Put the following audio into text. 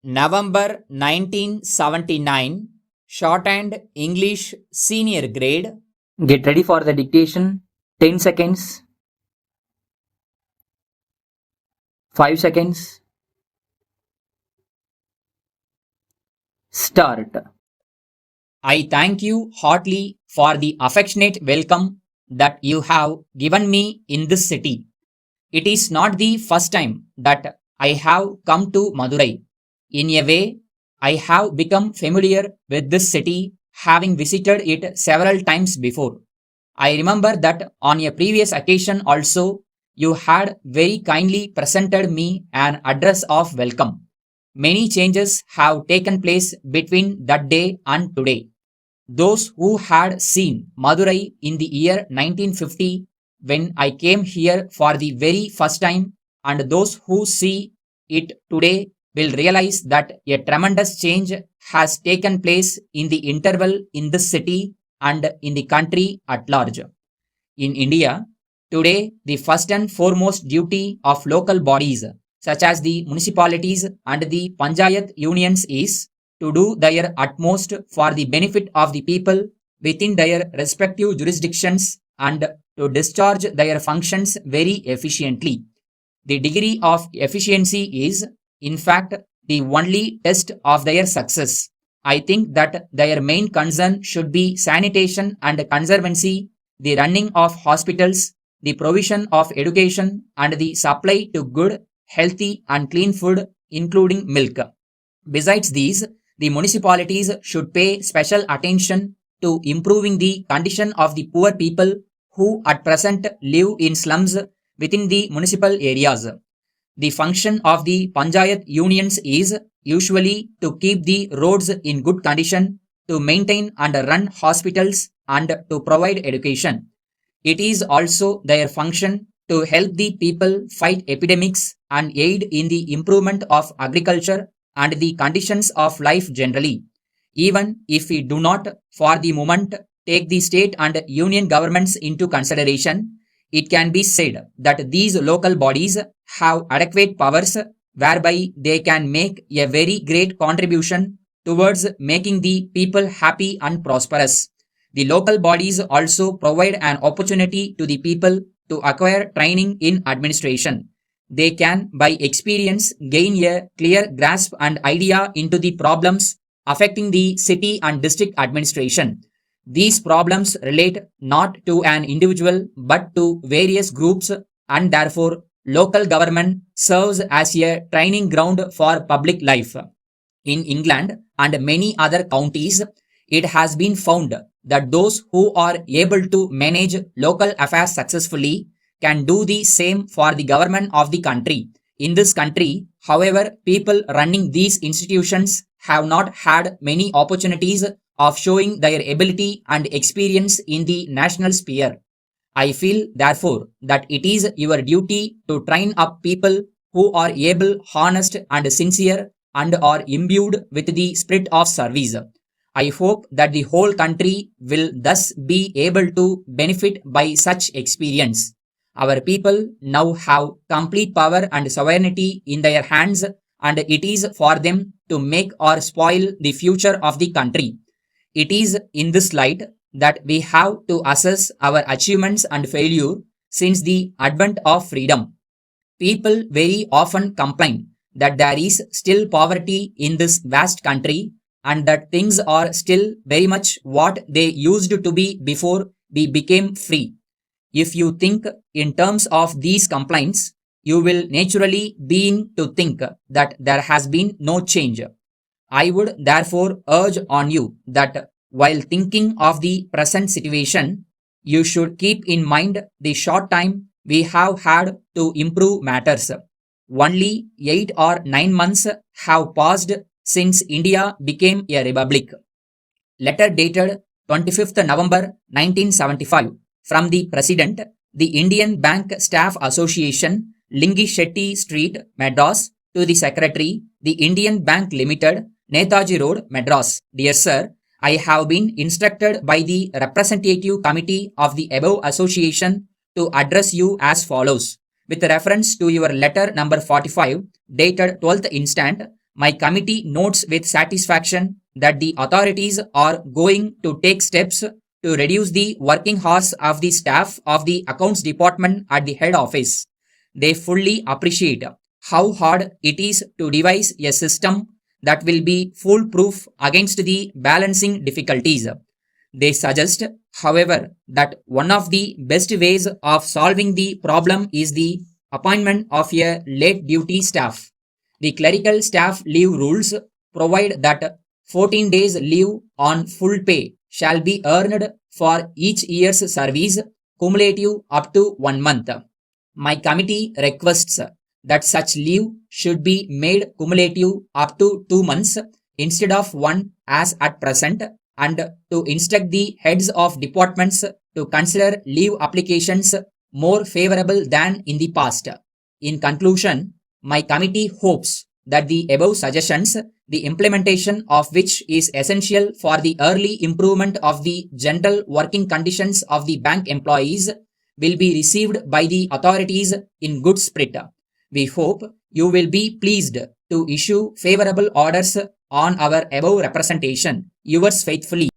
November 1979, Shorthand English Senior Grade. Get ready for the dictation. 10 seconds. 5 seconds. Start. I thank you heartily for the affectionate welcome that you have given me in this city. It is not the first time that I have come to Madurai. In a way, I have become familiar with this city, having visited it several times before. I remember that on a previous occasion also, you had very kindly presented me an address of welcome. Many changes have taken place between that day and today. Those who had seen Madurai in the year 1950 when I came here for the very first time, and those who see it today will realize that a tremendous change has taken place in the interval in this city and in the country at large. In India, today the first and foremost duty of local bodies such as the municipalities and the panchayat unions is to do their utmost for the benefit of the people within their respective jurisdictions and to discharge their functions very efficiently. The degree of efficiency is, in fact, the only test of their success. I think that their main concern should be sanitation and conservancy, the running of hospitals, the provision of education, and the supply to good, healthy, and clean food, including milk. Besides these, the municipalities should pay special attention to improving the condition of the poor people who at present live in slums within the municipal areas. The function of the panchayat unions is usually to keep the roads in good condition, to maintain and run hospitals, and to provide education. It is also their function to help the people fight epidemics and aid in the improvement of agriculture and the conditions of life generally. Even if we do not, for the moment, take the state and union governments into consideration, it can be said that these local bodies have adequate powers whereby they can make a very great contribution towards making the people happy and prosperous. The local bodies also provide an opportunity to the people to acquire training in administration. They can, by experience, gain a clear grasp and idea into the problems affecting the city and district administration. These problems relate not to an individual but to various groups, and therefore local government serves as a training ground for public life. In England and many other counties, it has been found that those who are able to manage local affairs successfully can do the same for the government of the country. In this country, however, people running these institutions have not had many opportunities of showing their ability and experience in the national sphere. I feel, therefore, that it is your duty to train up people who are able, honest, and sincere, and are imbued with the spirit of service. I hope that the whole country will thus be able to benefit by such experience. Our people now have complete power and sovereignty in their hands, and it is for them to make or spoil the future of the country. It is in this light that we have to assess our achievements and failure since the advent of freedom. People very often complain that there is still poverty in this vast country and that things are still very much what they used to be before we became free. If you think in terms of these complaints, you will naturally begin to think that there has been no change. I would therefore urge on you that while thinking of the present situation, you should keep in mind the short time we have had to improve matters. Only 8 or 9 months have passed since India became a republic. Letter dated 25th November 1975 from the President, the Indian Bank Staff Association, Lingi Shetty Street, Madras, to the Secretary, the Indian Bank Limited, Netaji Road, Madras. Dear Sir, I have been instructed by the representative committee of the above association to address you as follows. With reference to your letter number 45, dated 12th instant, My committee notes with satisfaction that the authorities are going to take steps to reduce the working hours of the staff of the accounts department at the head office. They fully appreciate how hard it is to devise a system that will be foolproof against the balancing difficulties. They suggest, however, that one of the best ways of solving the problem is the appointment of a late duty staff. The clerical staff leave rules provide that 14 days leave on full pay shall be earned for each year's service, cumulative up to 1 month. My committee requests that such leave should be made cumulative up to 2 months instead of one as at present, and to instruct the heads of departments to consider leave applications more favorable than in the past. In conclusion, my committee hopes that the above suggestions, the implementation of which is essential for the early improvement of the general working conditions of the bank employees, will be received by the authorities in good spirit. We hope you will be pleased to issue favorable orders on our above representation. Yours faithfully,